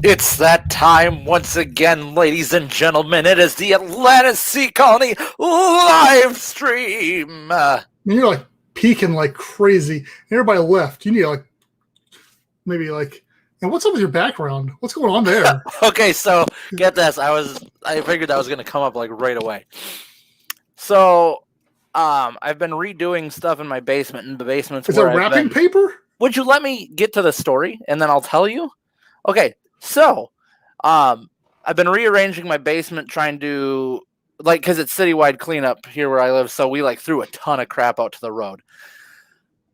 It's that time once again, ladies and gentlemen. It is the Atlantis Sea Colony live stream. You're like peeking like crazy. Everybody left. You need like maybe like. And what's up with your background? What's going on there? Okay, so get this. I figured that was going to come up like right away. So, I've been redoing stuff in my basement. In the basement's Is that wrapping paper? Would you let me get to the story and then I'll tell you? Okay, so, I've been rearranging my basement, trying to because it's citywide cleanup here where I live. So we threw a ton of crap out to the road.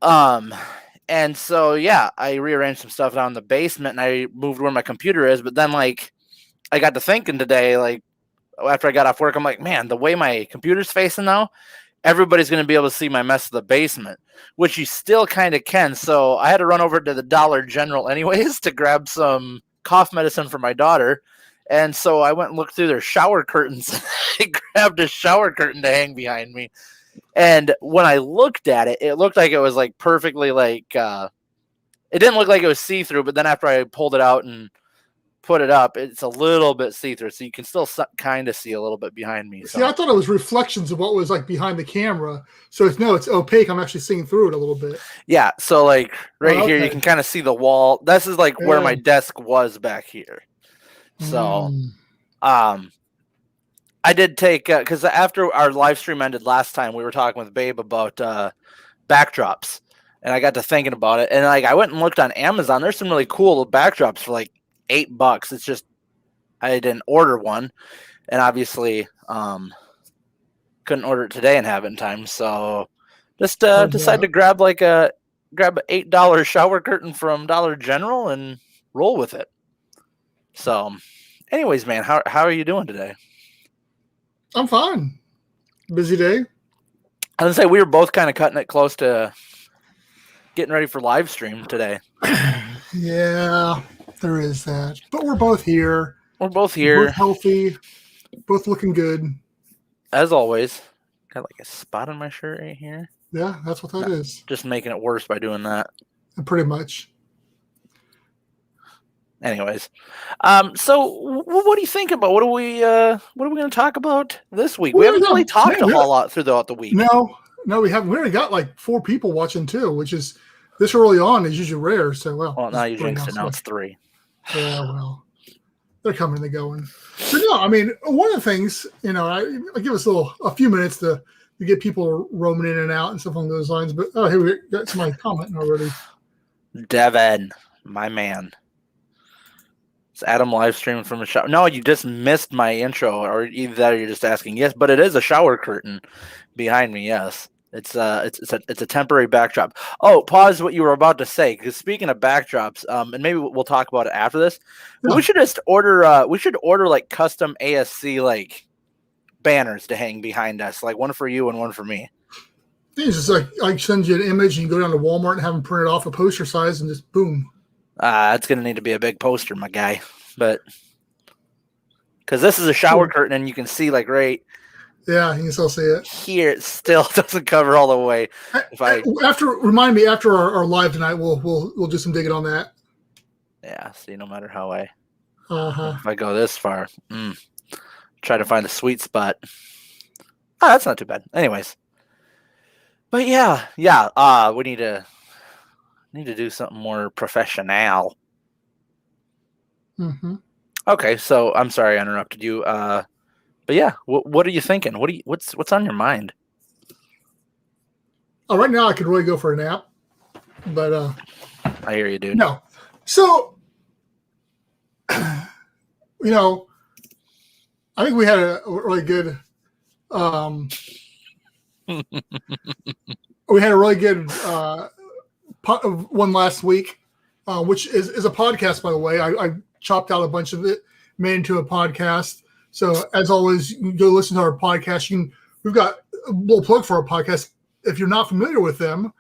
And so, yeah, I rearranged some stuff down in the basement and I moved where my computer is. But then, I got to thinking today, after I got off work, I'm like, man, the way my computer's facing now, everybody's going to be able to see my mess of the basement, which you still kind of can. So I had to run over to the Dollar General anyways to grab some cough medicine for my daughter. And so I went and looked through their shower curtains. I grabbed a shower curtain to hang behind me. And when I looked at it, it looked like it was perfectly it didn't look like it was see-through, but then after I pulled it out and put it up, it's a little bit see-through, so you can still kind of see a little bit behind me. See, I thought it was reflections of what was behind the camera. So it's opaque. I'm actually seeing through it a little bit. Yeah, so here you can kind of see the wall. This is where my desk was back here. So, I did take because after our live stream ended last time, we were talking with Babe about backdrops, and I got to thinking about it, and I went and looked on Amazon. There's some really cool backdrops for $8. It's just I didn't order one, and obviously couldn't order it today and have it in time. So just decided to grab an $8 shower curtain from Dollar General and roll with it. So, anyways, man, how are you doing today? I'm fine. Busy day. I was gonna say we were both kind of cutting it close to getting ready for live stream today. Yeah, there is that. But we're both here. We're both here. Both healthy. Both looking good. As always. Got a spot on my shirt right here. Yeah, that's what that is. Just making it worse by doing that. Pretty much. Anyways, so what do you think about what are we going to talk about this week? We haven't really talked a whole lot throughout the week. No, we haven't. We already got 4 people watching too, which is this early on is usually rare. So well, now you jinxed it. Now it's 3. Yeah, well, they're coming and they're going. So no, I mean, one of the things I give us a few minutes to get people roaming in and out and stuff along those lines. But here we got somebody commenting already. Devin, my man. Adam live streaming from a shower. No, you just missed my intro, or either that or you're just asking. Yes, but it is a shower curtain behind me. Yes, it's a temporary backdrop. Oh, pause what you were about to say, because speaking of backdrops, and maybe we'll talk about it after this. No. We should just order. We should order custom ASC banners to hang behind us, one for you and one for me. It's just I send you an image and you go down to Walmart and have them print it off a poster size and just boom. It's going to need to be a big poster, my guy. But because this is a shower curtain and you can see right. Yeah, you can still see it. Here, it still doesn't cover all the way. Remind me after our live tonight, we'll do some digging on that. Yeah, see, no matter how if I go this far, try to find a sweet spot. Oh, that's not too bad. Anyways. But yeah. We need to do something more professional. Mm-hmm. Okay, so I'm sorry I interrupted you. But yeah, what are you thinking? What's on your mind? Right now I could really go for a nap, but I hear you, dude. No, so I think we had a really good. We had a really good. One last week, which is a podcast, by the way. I chopped out a bunch of it, made into a podcast. So as always, you can go listen to our podcast. We've got a little plug for our podcast. If you're not familiar with them,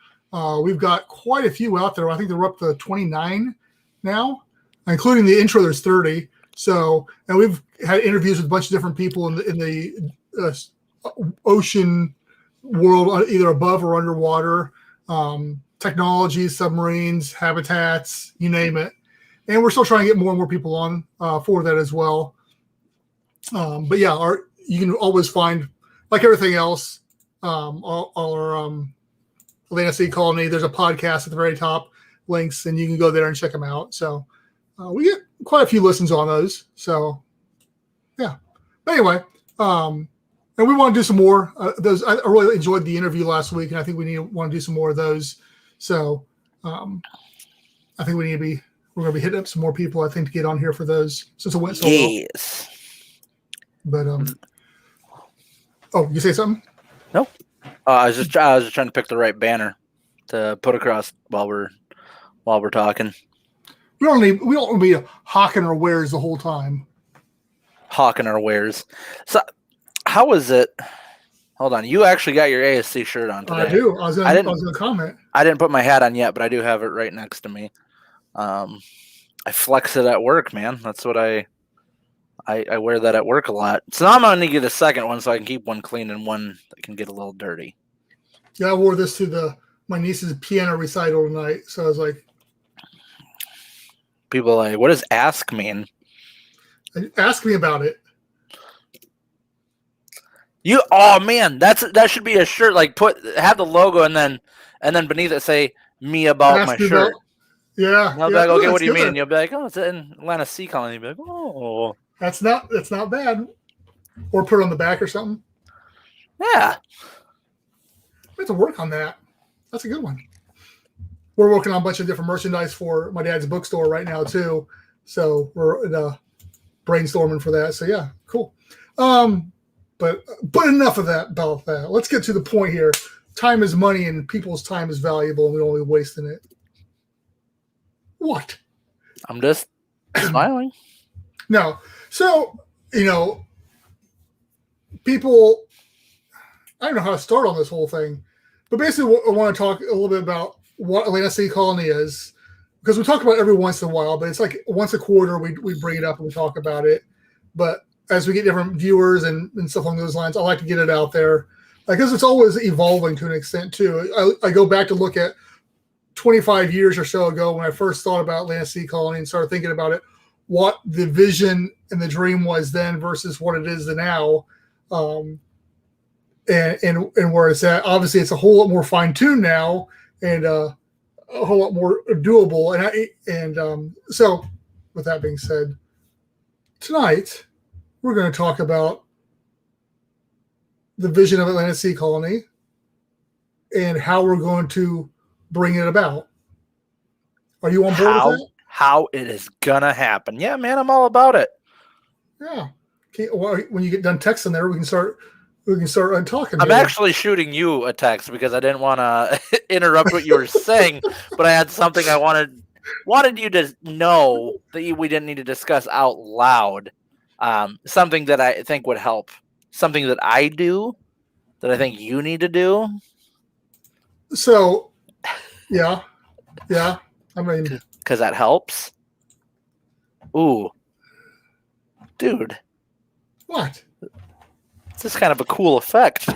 we've got quite a few out there. I think they're up to 29 now, including the intro. There's 30. So, and we've had interviews with a bunch of different people in the ocean world, either above or underwater. Technology, submarines, habitats, you name it. and we're still trying to get more and more people on for that as well. But yeah, you can always find, like everything else, our Atlantis Sea Colony. There's a podcast at the very top, links, and you can go there and check them out. So we get quite a few listens on those. So yeah. But anyway, and we want to do some more. Those I really enjoyed the interview last week, and I think want to do some more of those. So I think we're going to be hitting up some more people, I think, to get on here for those since it went so well. Yes. But you say something? No. I was just trying to pick the right banner to put across while we're talking. We don't want to be hawking our wares the whole time. Hawking our wares. So, how is it? Hold on. You actually got your ASC shirt on today. I do. I was going to comment. I didn't put my hat on yet, but I do have it right next to me. I flex it at work, man. That's what I wear that at work a lot. So now I'm going to get a second one so I can keep one clean and one that can get a little dirty. Yeah, I wore this to my niece's piano recital tonight. So I was like, people are like, what does ask mean? Ask me about it. Oh man, that should be a shirt. Like have the logo and then beneath it say me about my shirt. Yeah. And I'll be like, okay, what do you mean? And you'll be like, oh, it's in Atlantis Sea Colony. You'll be like, oh, that's not bad. Or put it on the back or something. Yeah, we have to work on that. That's a good one. We're working on a bunch of different merchandise for my dad's bookstore right now too. So we're brainstorming for that. So yeah, cool. But enough of that about that. Let's get to the point here. Time is money, and people's time is valuable, and we're only wasting it. What? I'm just smiling. No. So, people, I don't know how to start on this whole thing, but basically I want to talk a little bit about what Atlantis Sea Colony is, because we talk about it every once in a while, but it's like once a quarter we bring it up and we talk about it. But as we get different viewers and stuff along those lines, I like to get it out there because it's always evolving to an extent too. I go back to look at 25 years or so ago when I first thought about Atlantis Sea Colony and started thinking about it, what the vision and the dream was then versus what it is now, and where it's at. Obviously, it's a whole lot more fine-tuned now and a whole lot more doable. So, with that being said, tonight we're going to talk about the vision of Atlantis Sea Colony and how we're going to bring it about. Are you on board with that? How it is gonna happen? Yeah, man, I'm all about it. Yeah. Okay, well, when you get done texting there, we can start talking. I'm actually shooting you a text because I didn't want to interrupt what you were saying, but I had something I wanted you to know that we didn't need to discuss out loud. Something that I think would help. Something that I do that I think you need to do. So, yeah. I mean, because that helps. Ooh, dude. What? It's just kind of a cool effect.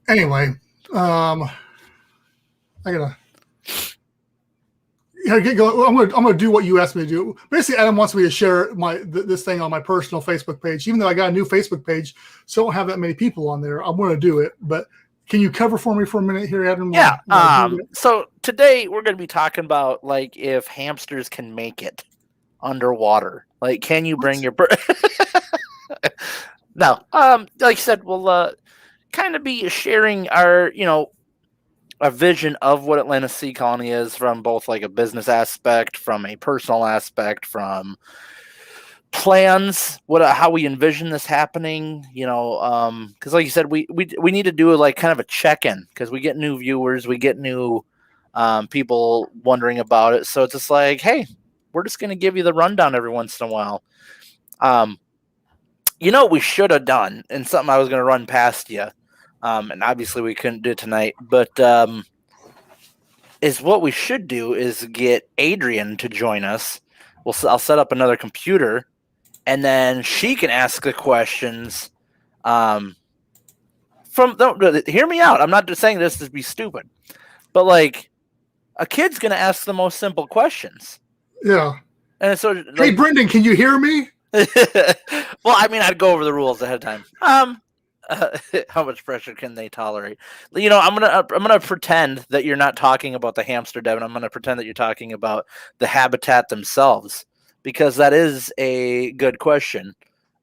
Anyway, I gotta get going. I'm gonna do what you asked me to do. Basically, Adam wants me to share this thing on my personal Facebook page, even though I got a new Facebook page, so I don't have that many people on there. I'm gonna do it, but can you cover for me for a minute here, Adam? Yeah. So today we're going to be talking about like if hamsters can make it underwater. Like, can you bring your No. Like I said, we'll kind of be sharing our, a vision of what Atlantis Sea Colony is from both like a business aspect, from a personal aspect, from plans, how we envision this happening, because like you said, we need to do like kind of a check-in because we get new viewers, we get new people wondering about it. So it's just like, hey, we're just going to give you the rundown every once in a while. What we should have done, and something I was going to run past you, and obviously we couldn't do it tonight, but is what we should do is get Adrian to join us. I'll set up another computer, and then she can ask the questions. Hear me out. I'm not just saying this to be stupid, but like a kid's going to ask the most simple questions. Yeah. And so, like, hey, Brendan, can you hear me? Well, I mean, I'd go over the rules ahead of time. How much pressure can they tolerate? I'm gonna pretend that you're not talking about the hamster, Devin. I'm gonna pretend that you're talking about the habitat themselves, because that is a good question.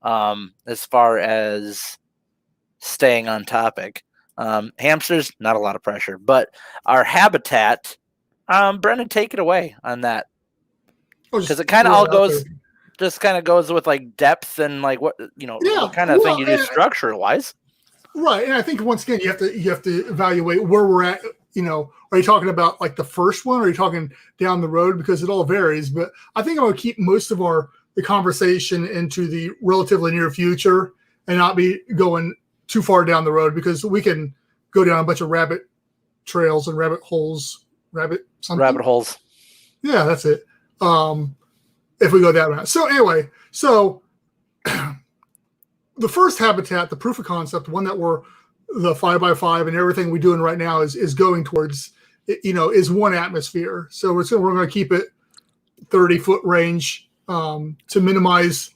As far as staying on topic, hamsters, not a lot of pressure, but our habitat. Brendan, take it away on that, because it kind of all goes. Just kind of goes with like depth and like what kind of thing you do structure wise. Right. And I think once again you have to evaluate where we're at. Are you talking about like the first one, or are you talking down the road? Because it all varies. But I think I'm gonna keep most of the conversation into the relatively near future and not be going too far down the road, because we can go down a bunch of rabbit trails and rabbit holes. Rabbit holes. Yeah, that's it. If we go that route. So anyway, the first habitat, the proof of concept, one that we're the 5x5 and everything we're doing right now is going towards, is 1 atmosphere. So we're going to keep it 30-foot range to minimize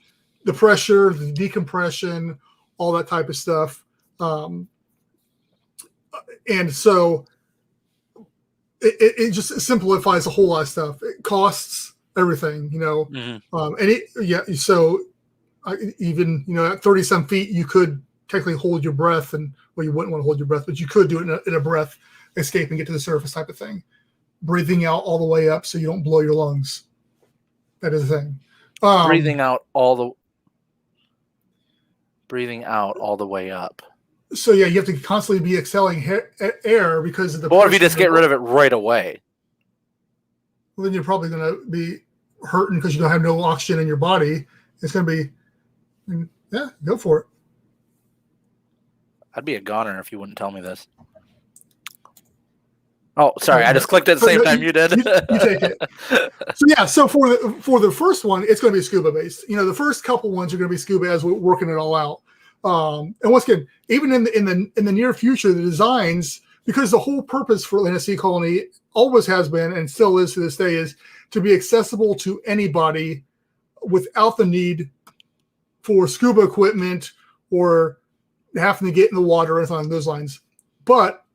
the pressure, the decompression, all that type of stuff. And so it just simplifies a whole lot of stuff. It costs everything, Mm-hmm. So even at 30 some feet you could technically hold your breath, and you wouldn't want to hold your breath, but you could do it in a breath escape and get to the surface type of thing, breathing out all the way up so you don't blow your lungs. That is the thing. Breathing out all the way up. So yeah, you have to constantly be exhaling air because of the. Or if you just get rid of it right away, well, then you're probably going to be hurting because you don't have no oxygen in your body. It's going to be, yeah, go for it. I'd be a goner if you wouldn't tell me this. Oh, sorry, I just clicked at the same time you did. You take it. So yeah, so for the first one, it's going to be scuba based. The first couple ones are going to be scuba as we're working it all out. And once again, even in the near future, the designs, because the whole purpose for Atlantis Sea Colony always has been and still is to this day, is to be accessible to anybody without the need for scuba equipment or having to get in the water or anything along those lines. But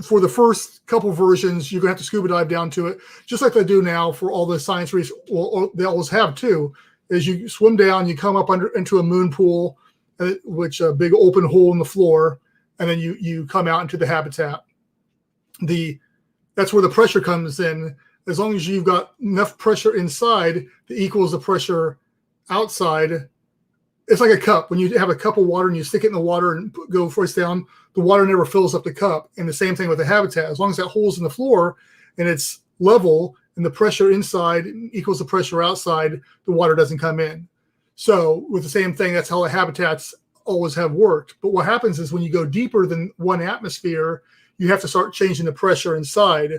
for the first couple versions, you're going to have to scuba dive down to it, just like they do now for all the science research. Well, they always have too, is you swim down, you come up into a moon pool, which a big open hole in the floor, and then you come out into the habitat. That's where the pressure comes in. As long as you've got enough pressure inside that equals the pressure outside, it's like a cup. When you have a cup of water and you stick it in the water and go face down, the water never fills up the cup. And the same thing with the habitat. As long as that hole's in the floor and it's level and the pressure inside equals the pressure outside, the water doesn't come in. So with the same thing, that's how the habitats always have worked. But what happens is when you go deeper than 1 atmosphere, you have to start changing the pressure inside.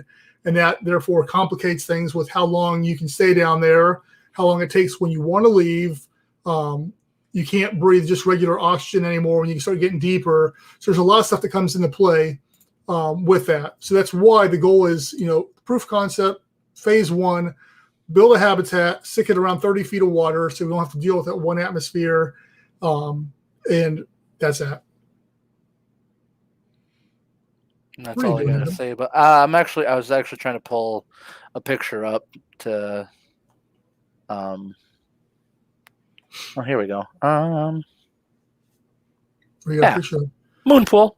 And that therefore complicates things with how long you can stay down there, how long it takes when you want to leave. You can't breathe just regular oxygen anymore when you start getting deeper. So there's a lot of stuff that comes into play with that. So that's why the goal is, proof concept, phase 1, build a habitat, stick it around 30 feet of water so we don't have to deal with that 1 atmosphere. And that's that. That's all I gotta say. But I was actually trying to pull a picture up to. Oh, here we go. Moon pool.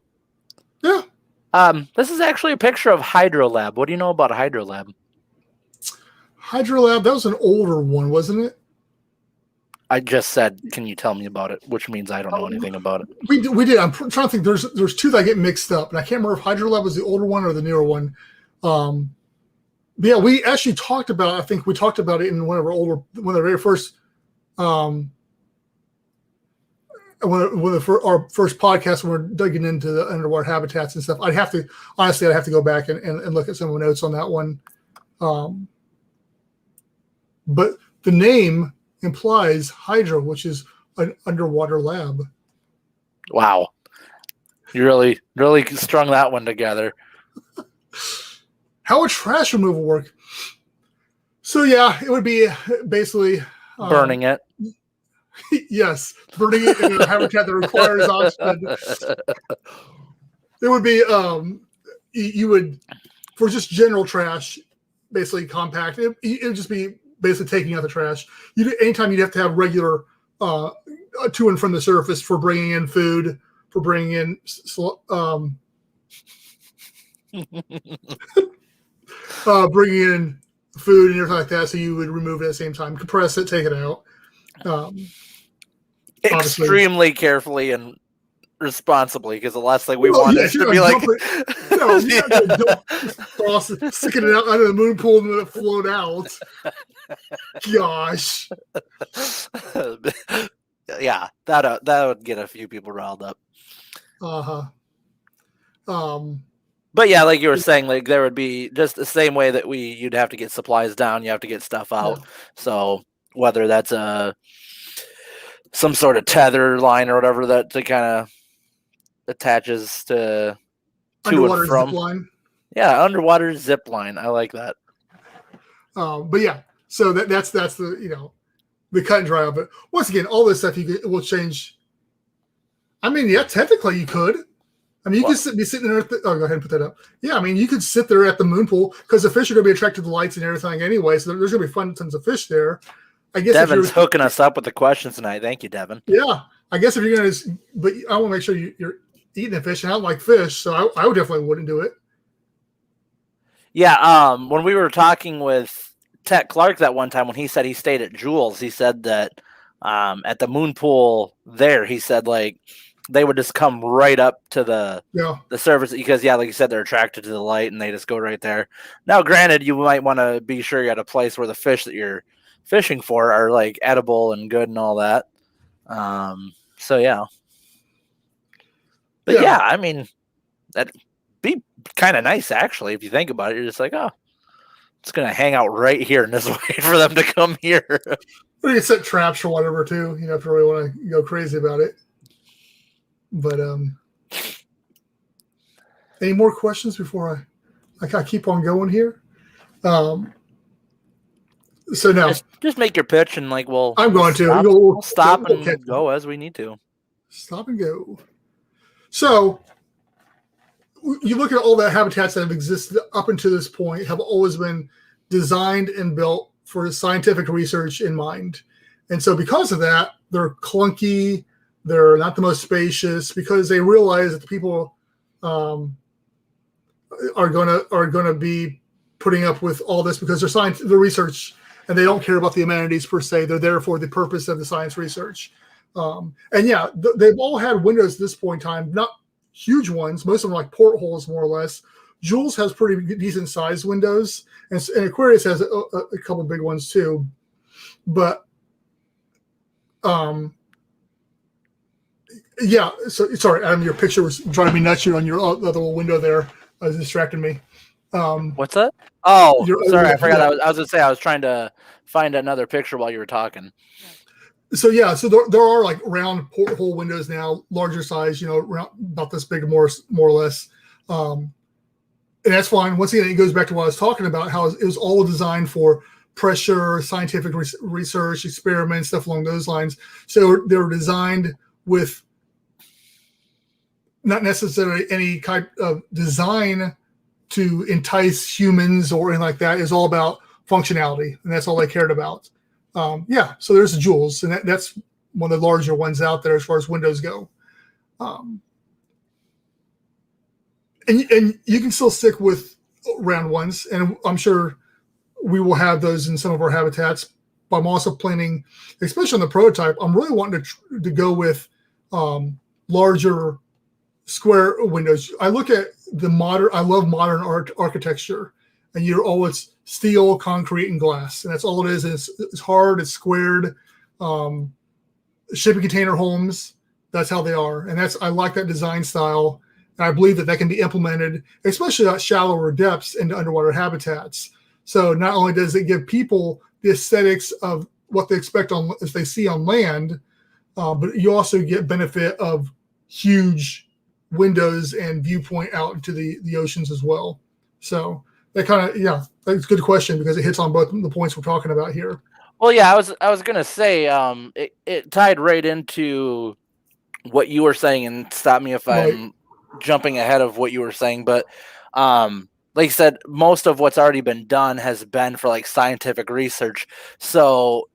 Yeah. This is actually a picture of Hydrolab. What do you know about Hydrolab? Hydrolab, that was an older one, wasn't it? I just said, can you tell me about it? Which means I don't know anything about it. We did. I'm trying to think. There's 2 that get mixed up, and I can't remember if Hydrolab was the older one or the newer one. Yeah, we actually talked about. I think we talked about it in one of the very first, our first podcast when we're digging into the underwater habitats and stuff. I'd have to go back and look at some of the notes on that one. But the name implies hydro, which is an underwater lab. Wow. You really, really strung that one together. How would trash removal work? So yeah, it would be basically burning it. Yes, burning it in a habitat that requires oxygen. It would be you would, for just general trash, basically compact. It would just be basically taking out the trash. Anytime you'd have to have regular to and from the surface for bringing in food, for bringing in bringing in food and everything like that. So you would remove it at the same time, compress it, take it out. Extremely carefully and responsibly, because the last thing we want is to be like, sticking it out out of the moon pool and let it float out. Gosh. Yeah, that would get a few people riled up. But yeah, like you were saying, like there would be just the same way that you'd have to get supplies down, you have to get stuff out. Yeah. So whether that's some sort of tether line or whatever that to kind of attaches to underwater and from. Zip line. Yeah, underwater zip line. I like that. But yeah, so that's the the cut and dry of it. Once again, all this stuff will change. I mean, yeah, technically you could. I mean, you could be sitting there. Go ahead and put that up. Yeah, I mean, you could sit there at the moon pool because the fish are going to be attracted to the lights and everything anyway. So there's going to be tons of fish there. I guess Devin's hooking us up with the questions tonight. Thank you, Devin. Yeah, I guess if you're going to, but I want to make sure you're eating the fish, and I don't like fish, so I definitely wouldn't do it. Yeah, when we were talking with Ted Clark that one time when he said he stayed at Jules, he said that at the moon pool there, he said like they would just come right up to the surface because like you said, they're attracted to the light and they just go right there. Now, granted, you might want to be sure you're at a place where the fish that you're fishing for are like edible and good and all that. So yeah. But yeah, I mean, that'd be kind of nice actually if you think about it. You're just like, oh, it's gonna hang out right here and just wait for them to come here. Or you can set traps or whatever too, if you really want to go crazy about it. But any more questions before I keep on going here? So now, just make your pitch and I'm going to. We'll stop and go as we need to. Stop and go. So you look at all the habitats that have existed up until this point have always been designed and built for scientific research in mind. And so because of that, they're clunky. They're not the most spacious because they realize that the people are gonna be putting up with all this because they're research and they don't care about the amenities per se. They're there for the purpose of the science research. They've all had windows at this point in time, not huge ones. Most of them are like portholes, more or less. Jules has pretty decent sized windows, and Aquarius has a couple big ones too. But so sorry, Adam, your picture was driving me nuts. You're on your other little window there. It was distracting me. What's that? Oh, sorry, I forgot. I was gonna say I was trying to find another picture while you were talking. So there are like round porthole windows now, larger size, around about this big, more or less, and that's fine. Once again, it goes back to what I was talking about, how it was all designed for pressure, scientific research, experiments, stuff along those lines. So they were designed with not necessarily any type of design to entice humans or anything like that. It's all about functionality, and that's all they cared about. So there's the Jules, and that's one of the larger ones out there as far as windows go. And you can still stick with round ones, and I'm sure we will have those in some of our habitats. But I'm also planning, especially on the prototype, I'm really wanting to go with larger square windows. I look at I love modern architecture, and you're always steel, concrete, and glass, and that's all it is. It's hard, it's squared. Shipping container homes, that's how they are, and I like that design style, and I believe that can be implemented, especially at shallower depths into underwater habitats. So not only does it give people the aesthetics of what they expect as they see on land, but you also get benefit of huge windows and viewpoint out into the oceans as well. So that kind of, yeah, that's a good question because it hits on both the points we're talking about here. Well, yeah, I was gonna say, it tied right into what you were saying, and stop me if I'm jumping ahead of what you were saying, but like I said, most of what's already been done has been for like scientific research. So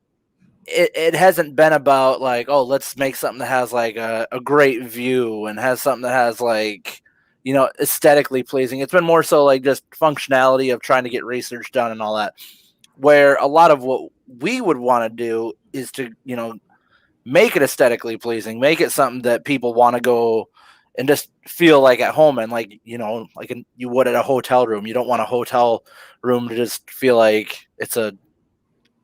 it hasn't been about like, oh, let's make something that has like a great view and has something that has like, you know, aesthetically pleasing. It's been more so like just functionality of trying to get research done and all that. Where a lot of what we would want to do is to, you know, make it aesthetically pleasing, make it something that people want to go and just feel like at home, and like, you know, like you would at a hotel room. You don't want a hotel room to just feel like it's a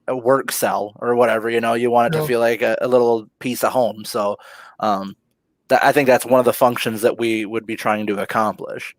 work cell or whatever, you know. You want it to feel like a little piece of home. So I think that's one of the functions that we would be trying to accomplish.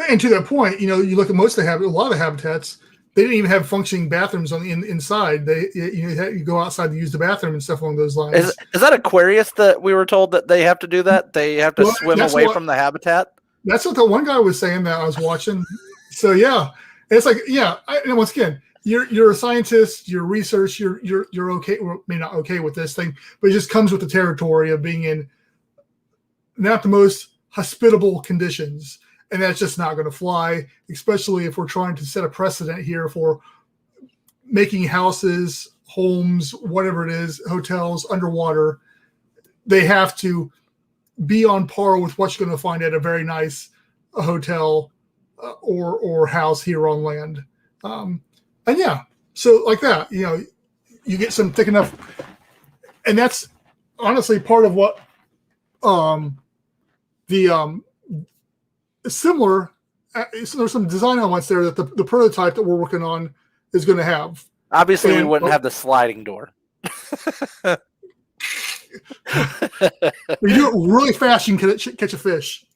And to that point, you know, you look at most of a lot of the habitats, they didn't even have functioning bathrooms on the inside. You go outside to use the bathroom and stuff along those lines. Is that Aquarius that we were told that they have to do that? They have to swim away from the habitat? That's what the one guy was saying that I was watching. So yeah, it's like, yeah. And once again, you're a scientist, you're research, you're okay, or maybe not okay with this thing, but it just comes with the territory of being in not the most hospitable conditions. And that's just not going to fly, especially if we're trying to set a precedent here for making houses, homes, whatever it is, hotels underwater. They have to be on par with what you're going to find at a very nice hotel or house here on land. And yeah, so like that, you know, you get some thick enough, and that's honestly part of what similar. So there's some design elements there that the prototype that we're working on is going to have. Obviously, we wouldn't have the sliding door. You do it really fast, you can catch a fish.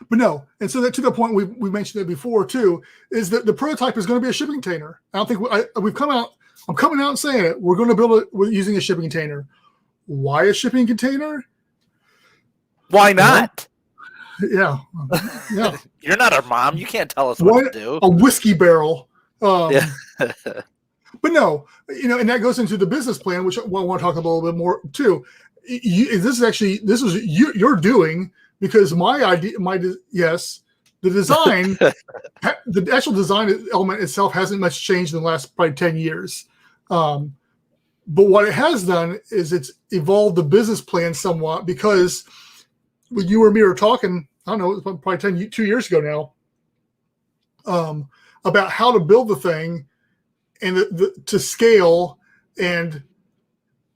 But no, and so that to the point we mentioned it before too, is that the prototype is going to be a shipping container. I don't think we've come out. I'm coming out and saying it. We're going to build it using a shipping container. Why a shipping container? Why not? Yeah. You're not our mom. You can't tell us what to do. A whiskey barrel. Yeah. But no, you know, and that goes into the business plan, which I want to talk about a little bit more too. This is you're doing, because the design, the actual design element itself hasn't much changed in the last probably 10 years. But what it has done is it's evolved the business plan somewhat, because when you and me were talking, I don't know, it was probably 2 years ago now, about how to build the thing and to scale and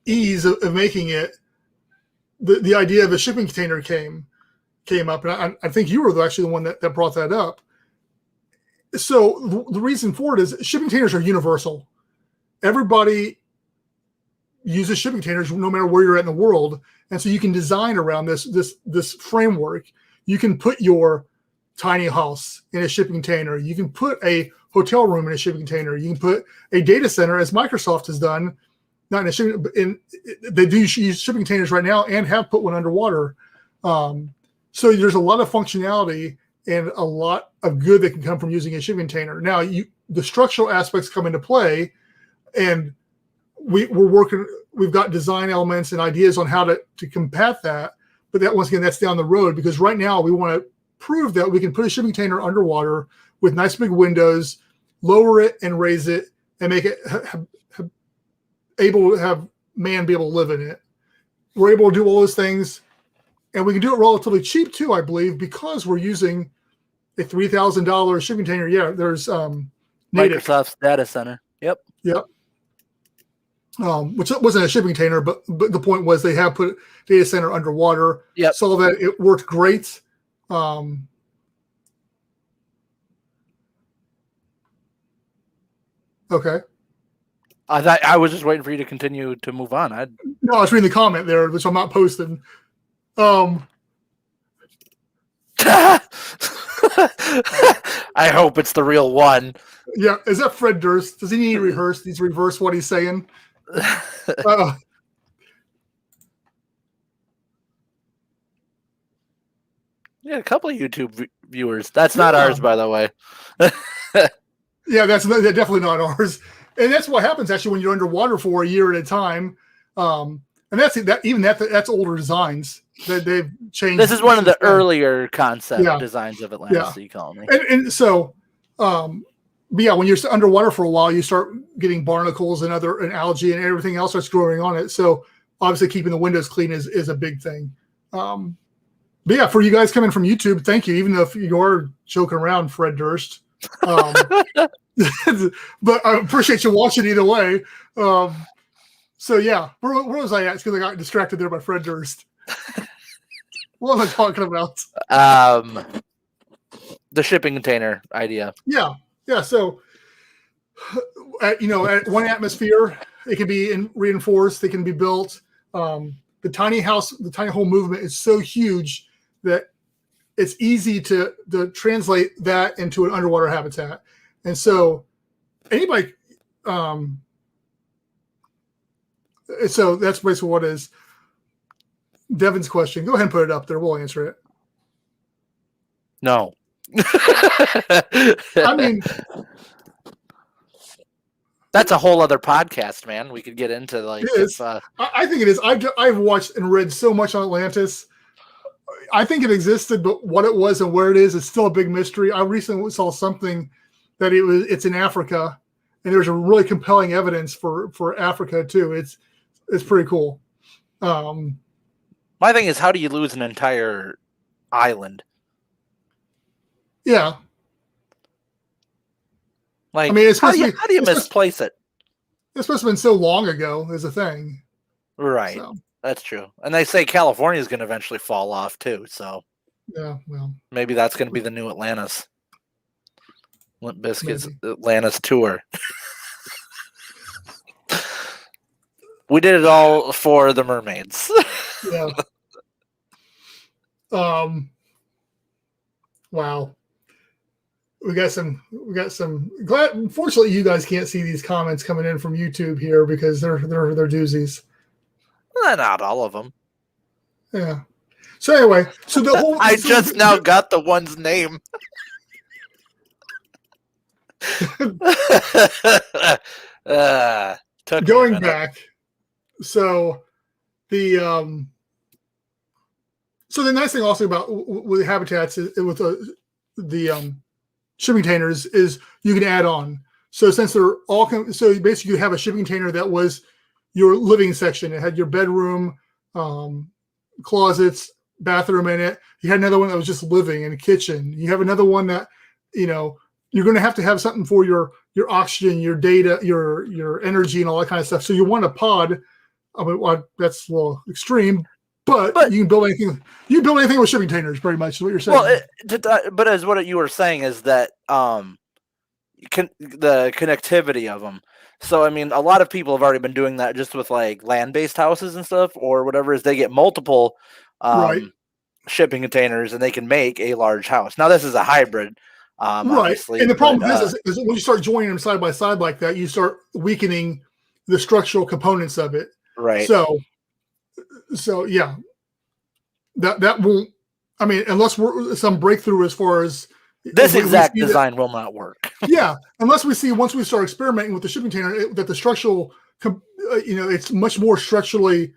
ease of making it. The idea of a shipping container came up, and I think you were actually the one that brought that up. So the reason for it is shipping containers are universal. Everybody uses shipping containers no matter where you're at in the world. And so you can design around this framework. You can put your tiny house in a shipping container. You can put a hotel room in a shipping container. You can put a data center, as Microsoft has done, not in a shipping, they do use shipping containers right now and have put one underwater. So there's a lot of functionality and a lot of good that can come from using a shipping container. Now, the structural aspects come into play, and we're working. We've got design elements and ideas on how to combat that. But that, once again, that's down the road, because right now we want to prove that we can put a shipping container underwater with nice big windows, lower it and raise it, and make it able to have man be able to live in it. We're able to do all those things, and we can do it relatively cheap too, I believe, because we're using a $3,000 shipping container. Yeah, there's Microsoft's data center. Yep. Which wasn't a shipping container, but the point was they have put data center underwater. Yep. Saw that it worked great. Okay. I was just waiting for you to continue to move on. No, I was reading the comment there, which I'm not posting. I hope it's the real one. Yeah, is that Fred Durst? Does he need to rehearse? Needs to reverse what he's saying. Yeah, a couple of YouTube viewers. That's not ours, by the way. Yeah, that's definitely not ours. And that's what happens actually when you're underwater for a year at a time. And that's older designs that they've changed. This is one of the earlier concept designs of Atlantis Sea Colony. And so, but yeah, when you're underwater for a while, you start getting barnacles and algae and everything else starts growing on it. So obviously keeping the windows clean is a big thing. But yeah, for you guys coming from YouTube, thank you. Even if you're joking around, Fred Durst. But I appreciate you watching either way. So yeah, where was I at? Because I got distracted there by Fred Durst. What am I talking about? The shipping container idea. Yeah. So, at 1 atmosphere, it can be reinforced. They can be built. The tiny home movement is so huge that it's easy to translate that into an underwater habitat. And so, anybody. So that's basically what is Devin's question. Go ahead and put it up there. We'll answer it. No. I mean, that's a whole other podcast, man. We could get into like. I think it is. I've watched and read so much on Atlantis. I think it existed, but what it was and where it is still a big mystery. I recently saw something that it's in Africa, and there's a really compelling evidence for Africa too. It's pretty cool. My thing is, how do you lose an entire island? Yeah. Like, I mean, how do you misplace it? It's supposed to have been so long ago is a thing. Right. So. That's true. And they say California is going to eventually fall off too. So yeah, well, maybe that's going to be the new Atlantis. Limp Bizkit's Atlantis tour. We did it all for the mermaids. Yeah. Wow. We got some glad. Unfortunately, you guys can't see these comments coming in from YouTube here because they're doozies. Well, not all of them. Yeah. So anyway, so the whole I just now got the one's name. Going back, so the nice thing also about with the habitats with the shipping containers is you can add on. So since they're all so basically you have a shipping container that was your living section. It had your bedroom, closets, bathroom in it. You had another one that was just living in a kitchen. You have another one that you're going to have something for your oxygen, your data, your energy, and all that kind of stuff. So you want a pod. I mean, well, that's a little extreme, but you can build anything. You can build anything with shipping containers, pretty much. Is what you're saying. Well, but as what you were saying is that the connectivity of them. So I mean, a lot of people have already been doing that just with like land-based houses and stuff, or whatever. Is they get multiple shipping containers and they can make a large house. Now this is a hybrid. Right. And the problem with this is when you start joining them side by side like that, you start weakening the structural components of it. Right. So yeah, that won't. I mean, unless we're some breakthrough as far as this exact design will not work. Yeah, unless we see once we start experimenting with the shipping container that the structural, it's much more structurally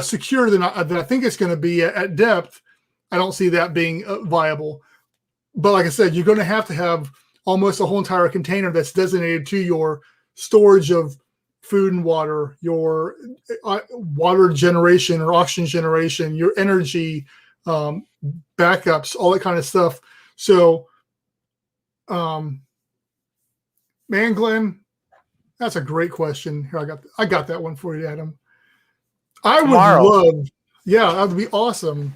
secure than I think it's going to be at depth. I don't see that being viable. But like I said, you're going to have almost a whole entire container that's designated to your storage of food and water, your water generation or oxygen generation, your energy, backups, all that kind of stuff. So, man, Glenn, that's a great question. Here, I got that one for you, Adam. I would love, that would be awesome.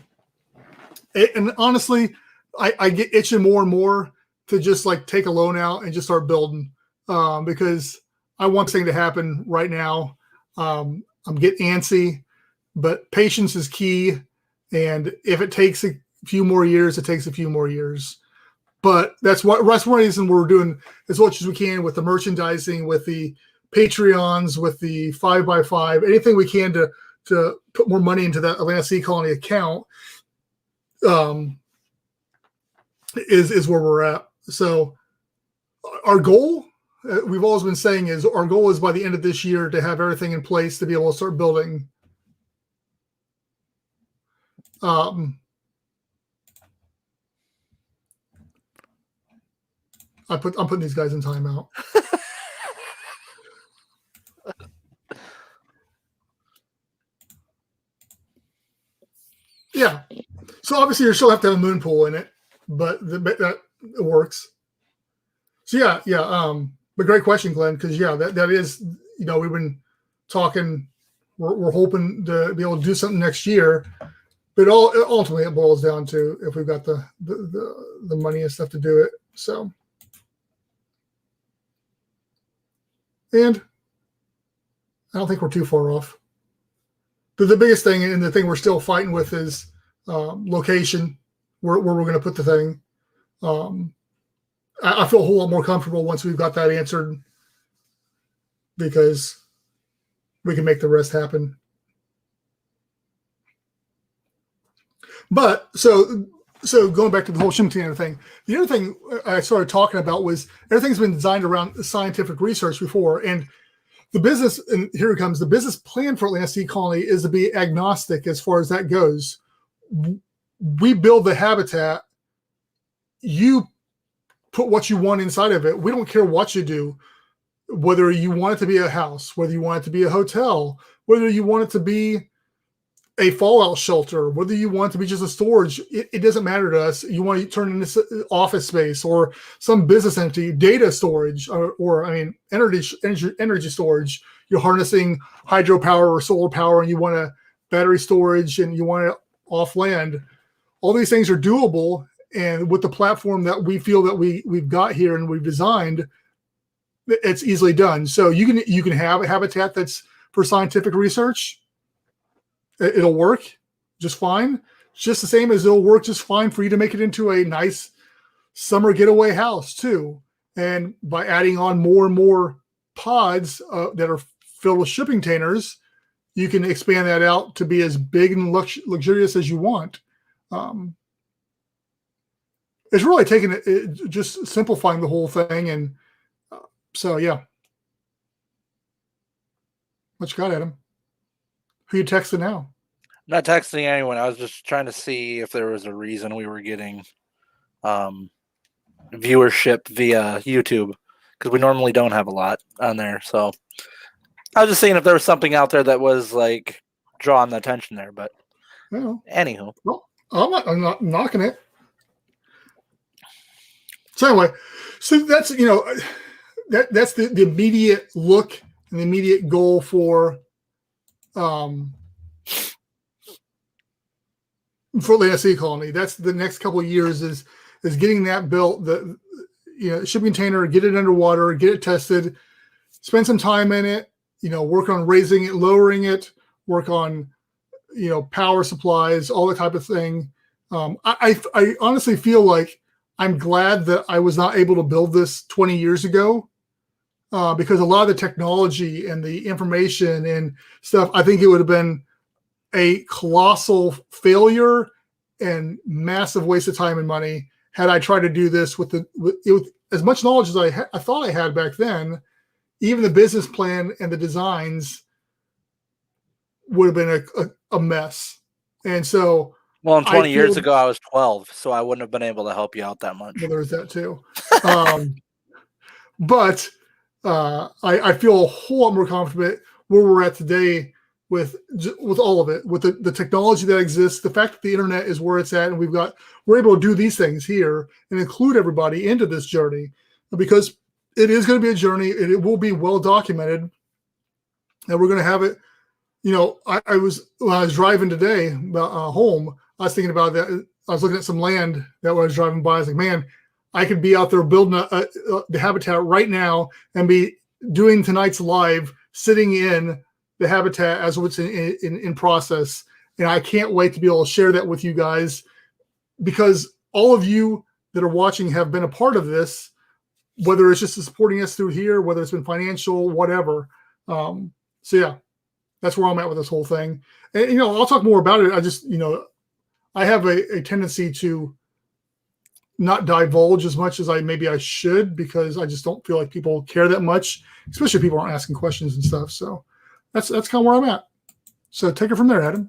And honestly, I get itching more and more to just like take a loan out and just start building because I want this thing to happen right now. I'm getting antsy, but patience is key. And if it takes a few more years, it takes a few more years. But that's one reason we're doing as much as we can with the merchandising, with the Patreons, with the 5x5, anything we can to put more money into that Atlantis Sea Colony account. is where we're at. So our goal, we've always been saying, is our goal is by the end of this year to have everything in place to be able to start building. I'm putting these guys in timeout. Yeah. So obviously you still have to have a moon pool in it, but that it works. So yeah. But great question, Glenn, because that is, we've been talking. We're hoping to be able to do something next year, but ultimately it boils down to if we've got the money and stuff to do it. So, and I don't think we're too far off. But the biggest thing, and the thing we're still fighting with, is location, where we're going to put the thing. I feel a whole lot more comfortable once we've got that answered, because we can make the rest happen. But so going back to the whole shipping container thing, the other thing I started talking about was everything's been designed around scientific research before, and the business, and here it comes, the business plan for Atlantis Sea Colony is to be agnostic as far as that goes. We build the habitat. You put what you want inside of it. We don't care what you do, whether you want it to be a house, whether you want it to be a hotel, whether you want it to be a fallout shelter, whether you want it to be just a storage. It doesn't matter to us. You want to turn it into office space or some business entity, data storage, or energy storage. You're harnessing hydropower or solar power, and you want a battery storage, and you want it off land. All these things are doable, and with the platform that we feel that we've got here and we've designed, it's easily done. So you can have a habitat that's for scientific research. It'll work just fine. Just the same as it'll work just fine for you to make it into a nice summer getaway house too. And by adding on more and more pods that are filled with shipping containers, you can expand that out to be as big and luxurious as you want. It's really taking it, just simplifying the whole thing. And so, yeah. What you got, Adam? Who you texting now? Not texting anyone. I was just trying to see if there was a reason we were getting viewership via YouTube, because we normally don't have a lot on there. So I was just seeing if there was something out there that was like drawing the attention there. But anywho, well, I'm not knocking it. So anyway, that's that's the immediate look and the immediate goal for Atlantis Sea Colony. That's the next couple of years is getting that built, the shipping container, get it underwater, get it tested, spend some time in it, work on raising it, lowering it, work on power supplies, all that type of thing. I honestly feel like I'm glad that I was not able to build this 20 years ago, because a lot of the technology and the information and stuff, I think it would have been a colossal failure and massive waste of time and money had I tried to do this with as much knowledge as I thought I had back then. Even the business plan and the designs would have been a mess. And so, well, 20 years ago, I was 12, so I wouldn't have been able to help you out that much. Well, there's that too. But I feel a whole lot more confident where we're at today with all of it, with the technology that exists, the fact that the internet is where it's at, and we're able to do these things here and include everybody into this journey, because it is going to be a journey. It will be well documented, and we're going to have it. When I was driving today home, I was thinking about that. I was looking at some land that when I was driving by. I was like, man, I could be out there building the habitat right now and be doing tonight's live, sitting in the habitat as what's in process. And I can't wait to be able to share that with you guys, because all of you that are watching have been a part of this, whether it's just supporting us through here, whether it's been financial, whatever. So yeah, that's where I'm at with this whole thing. And, I'll talk more about it. I just, I have a tendency to not divulge as much as I should, because I just don't feel like people care that much, especially if people aren't asking questions and stuff. So that's kind of where I'm at. So take it from there, Adam.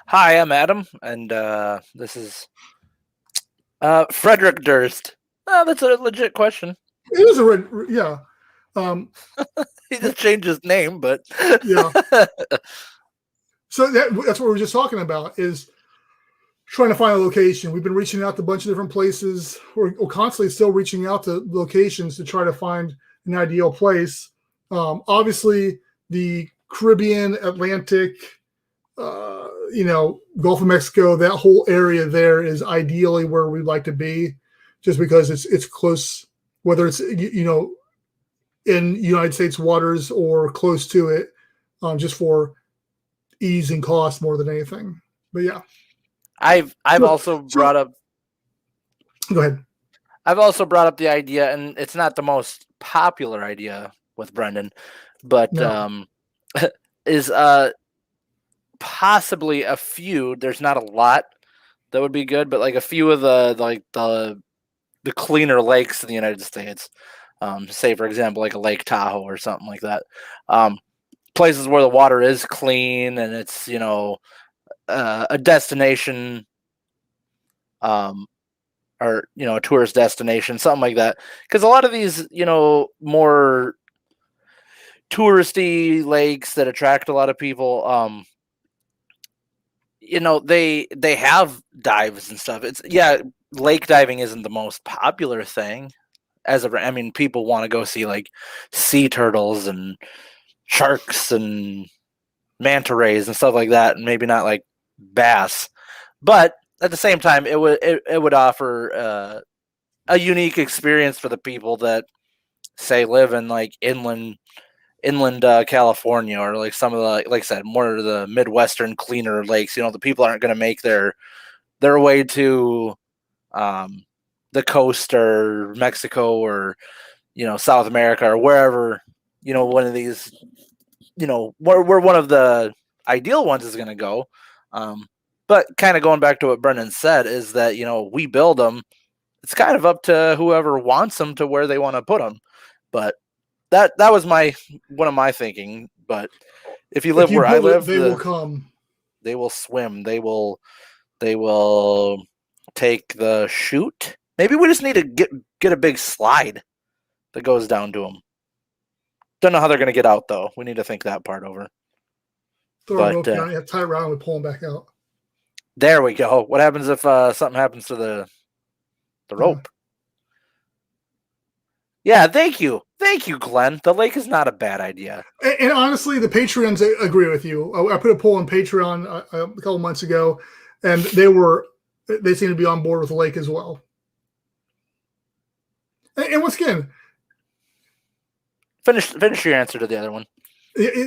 Hi, I'm Adam, and this is Frederick Durst. Oh, that's a legit question. It is a red, yeah. He just changed his name, but yeah. So that's what we were just talking about, is trying to find a location. We've been reaching out to a bunch of different places. We're constantly still reaching out to locations to try to find an ideal place. Obviously, the Caribbean, Atlantic, Gulf of Mexico, that whole area there is ideally where we'd like to be, just because it's close, whether it's in United States waters or close to it, just for ease and cost more than anything. But yeah, I've also brought up. Go ahead. I've also brought up the idea, and it's not the most popular idea with Brendan, but No. Is possibly a few. There's not a lot that would be good, but like a few of the cleaner lakes in the United States. Say, for example, like a Lake Tahoe or something like that. Places where the water is clean and it's a destination, or a tourist destination, something like that. Because a lot of these more touristy lakes that attract a lot of people, they have dives and stuff. Lake diving isn't the most popular thing. People want to go see like sea turtles and sharks and manta rays and stuff like that, and maybe not like bass. But at the same time, it would offer a unique experience for the people that say live in like inland California, or like some of the, like I said, more of the Midwestern cleaner lakes. The people aren't going to make their way to the coast or Mexico or South America or wherever one of these where one of the ideal ones is going to go. But kind of going back to what Brendan said, is that we build them. It's kind of up to whoever wants them to where they want to put them. But that was one of my thinking. But if you live where I live, they will come. They will swim. They will take the chute. Maybe we just need to get a big slide that goes down to them. Don't know how they're going to get out, though. We need to think that part over. Throw a rope down, tie it around, and pull them back out. There we go. What happens if something happens to the rope? Yeah, thank you, Glenn. The lake is not a bad idea. And honestly, the Patreons agree with you. I put a poll on Patreon a couple months ago, and they seem to be on board with the lake as well. And once again, finish your answer to the other one.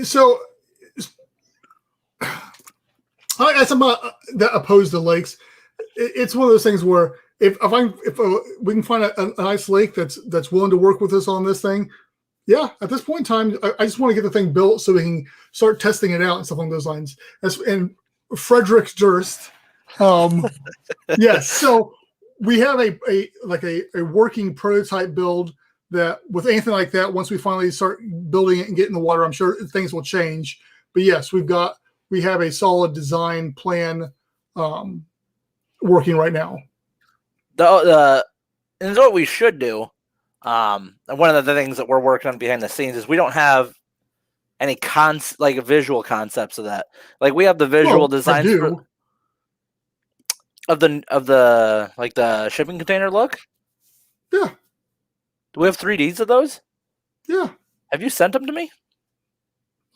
So, as I'm that opposed to lakes, it's one of those things where if we can find a nice lake that's willing to work with us on this thing, yeah. At this point in time, I just want to get the thing built so we can start testing it out and stuff along those lines. And Frederick Durst, yes. So we have a working prototype build that, with anything like that, once we finally start building it and get in the water, I'm sure things will change. But yes, we have a solid design plan working right now. And what we should do, and one of the things that we're working on behind the scenes, is we don't have any visual concepts of that. Like, we have the visual designs of the like the shipping container look. Yeah. Do we have 3Ds of those? Yeah. Have you sent them to me?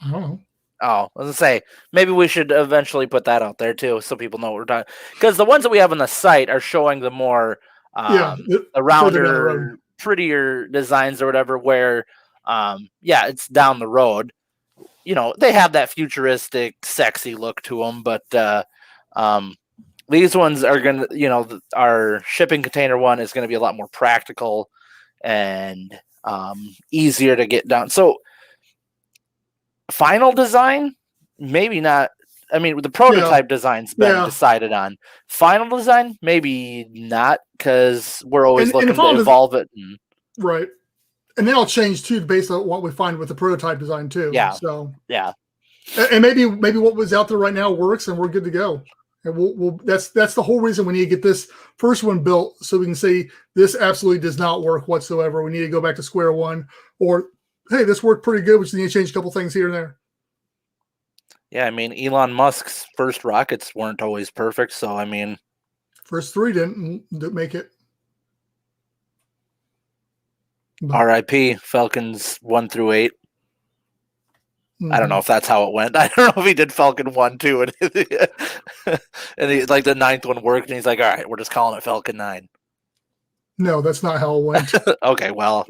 I don't know. Oh, I was gonna say, maybe we should eventually put that out there too, so people know what we're talking. Because the ones that we have on the site are showing the more the rounder, prettier designs or whatever. Where it's down the road. They have that futuristic, sexy look to them, but these ones are gonna, our shipping container one is gonna be a lot more practical and easier to get done. So, final design, maybe not I mean, the prototype design's been decided on. Final design, maybe not, because we're always looking to evolve it. Right. And then I'll change too based on what we find with the prototype design too. Yeah. So yeah. And maybe what was out there right now works and we're good to go. And we'll that's the whole reason we need to get this first one built, so we can say this absolutely does not work whatsoever. We need to go back to square one, or hey, this worked pretty good. We just need to change a couple things here and there. Yeah, I mean, Elon Musk's first rockets weren't always perfect, so I mean, first 3 didn't make it. R.I.P. Falcons 1 through 8. I don't know if that's how it went. I don't know if he did Falcon 1, 2, and he, like the 9th one worked, and he's like, all right, we're just calling it Falcon 9. No, that's not how it went. Okay, well,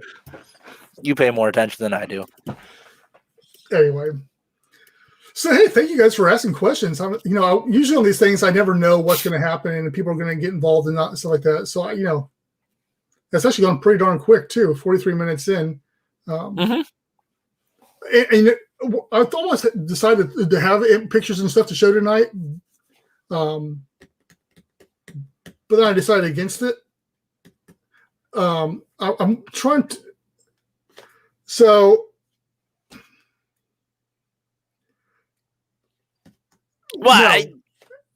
you pay more attention than I do. Anyway. So, hey, thank you guys for asking questions. Usually on these things, I never know what's going to happen, and people are going to get involved and stuff like that. So, that's actually gone pretty darn quick, too, 43 minutes in. And I almost decided to have pictures and stuff to show tonight, but then I decided against it. I'm trying to. So, why? No.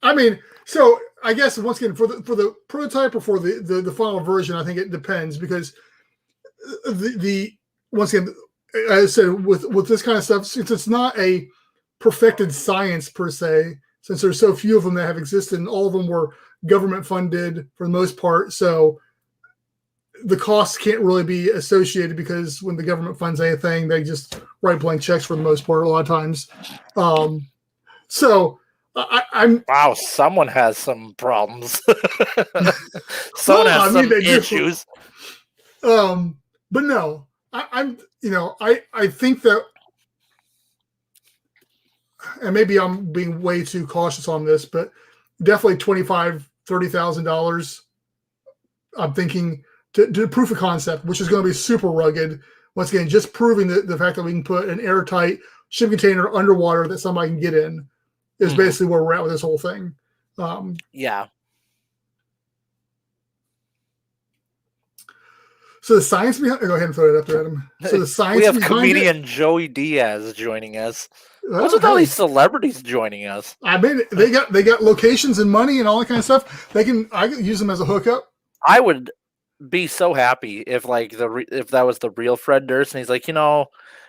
I mean, so I guess once again for the prototype or for the final version, I think it depends, because the once again, as I said, with this kind of stuff, since it's not a perfected science per se, since there's so few of them that have existed, and all of them were government funded for the most part, so the costs can't really be associated, because when the government funds anything, they just write blank checks for the most part a lot of times. So I'm wow, someone has some problems. Someone has some issues. But no, I think that, and maybe I'm being way too cautious on this, but definitely $25,000-$30,000. I'm thinking to proof of concept, which is going to be super rugged. Once again, just proving the fact that we can put an airtight shipping container underwater that somebody can get in is basically where we're at with this whole thing. Yeah. So the science behind, go ahead and throw it up there, Adam. So the science we have behind comedian it, Joey Diaz joining us. What's with all these celebrities joining us? I mean, they got locations and money and all that kind of stuff. I can use them as a hookup. I would be so happy if if that was the real Fred Durst, and he's like,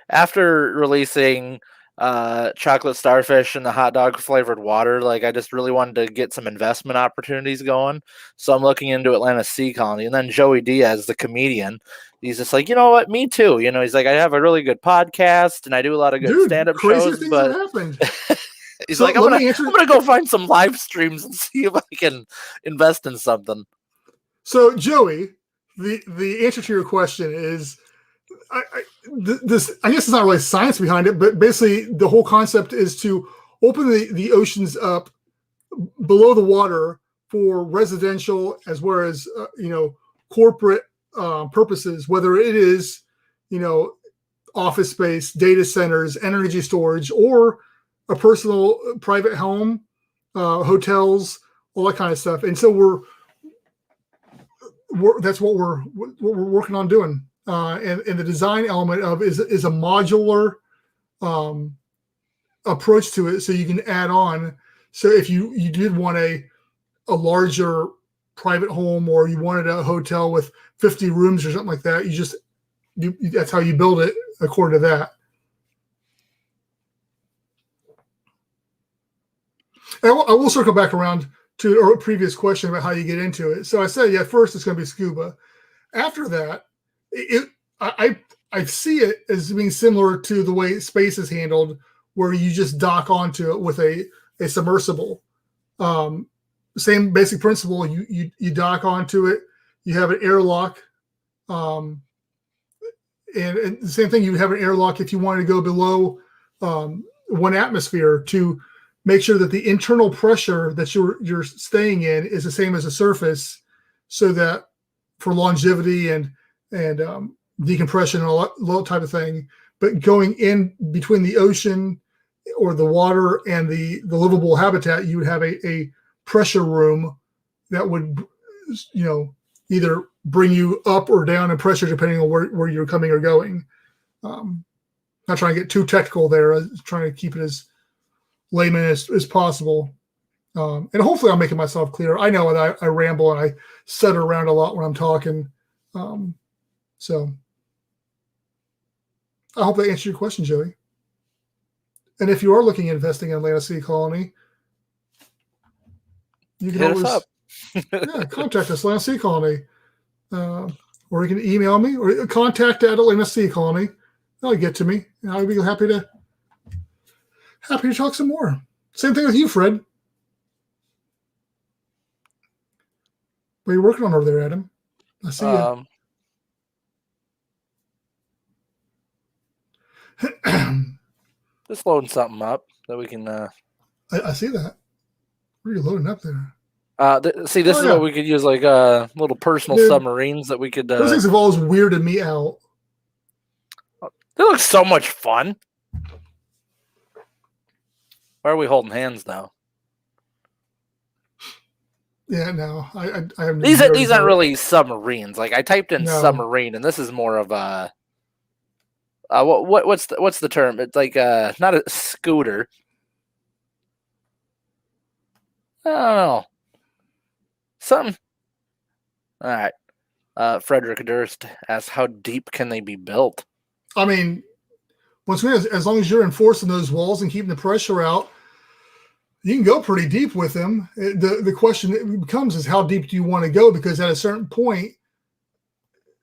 after releasing chocolate starfish and the hot dog flavored water, like I just really wanted to get some investment opportunities going, so I'm looking into Atlantis Sea Colony. And then Joey Diaz, the comedian, he's just like, you know what, me too. He's like, I have a really good podcast and I do a lot of good stand-up shows, things but have happened. he's like, I'm gonna go find some live streams and see if I can invest in something. So Joey, the answer to your question is, I guess it's not really science behind it, but basically the whole concept is to open the oceans up below the water for residential as well as corporate purposes, whether it is office space, data centers, energy storage, or a personal private home, hotels, all that kind of stuff. And so that's what we're working on doing. And the design element of is a modular approach to it, so you can add on. So if you did want a larger private home, or you wanted a hotel with 50 rooms or something like that, that's how you build it according to that. And I will circle back around to our previous question about how you get into it. So I said, first it's going to be scuba. After that, I see it as being similar to the way space is handled, where you just dock onto it with a submersible. Same basic principle. You dock onto it. You have an airlock, and the same thing. You have an airlock if you wanted to go below 1 atmosphere to make sure that the internal pressure that you're staying in is the same as the surface, so that for longevity and decompression and all that type of thing. But going in between the ocean or the water and the livable habitat, you would have a pressure room that would, either bring you up or down in pressure depending on where you're coming or going. Not trying to get too technical there. I'm trying to keep it as layman as possible. And hopefully I'm making myself clear. I know that I ramble and I stutter around a lot when I'm talking. So I hope that answered your question, Joey. And if you are looking at investing in Atlantis Sea Colony, you can always contact us, Atlantis Sea Colony. Or you can email me or contact at Atlantis Sea Colony. That'll get to me. And I'll be happy to talk some more. Same thing with you, Fred. What are you working on over there, Adam? I see you. Just loading something up that we can. I see that. What are you loading up there? This is what we could use, like little personal submarines that we could. Those things have always weirded me out. They look so much fun. Why are we holding hands now? Yeah, no, I have. These aren't really submarines. Like I typed in submarine, and this is more of a. What's the term? It's like not a scooter. I don't know. Something. All right. Frederick Durst asks, how deep can they be built? I mean, as long as you're enforcing those walls and keeping the pressure out, you can go pretty deep with them. The question that becomes is how deep do you want to go? Because at a certain point,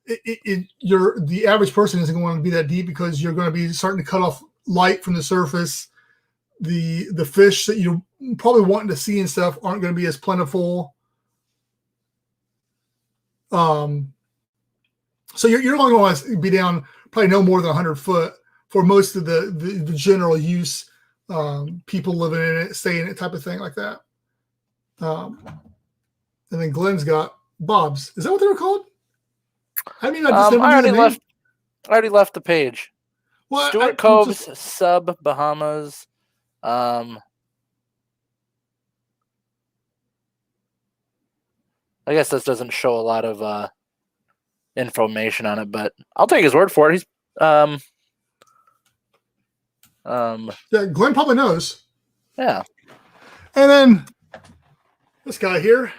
the average person isn't going to be that deep because you're going to be starting to cut off light from the surface. The fish that you're probably wanting to see and stuff aren't going to be as plentiful. So you're only going to be down probably no more than 100 foot for most of the general use, people living in it, staying in it, type of thing like that. And then Glenn's got Bob's. Is that what they were called? I mean, I already left the page. Well, Stuart Cove's Sub Bahamas. I guess this doesn't show a lot of information on it, but I'll take his word for it. He's yeah, Glenn probably knows. Yeah. And then this guy here,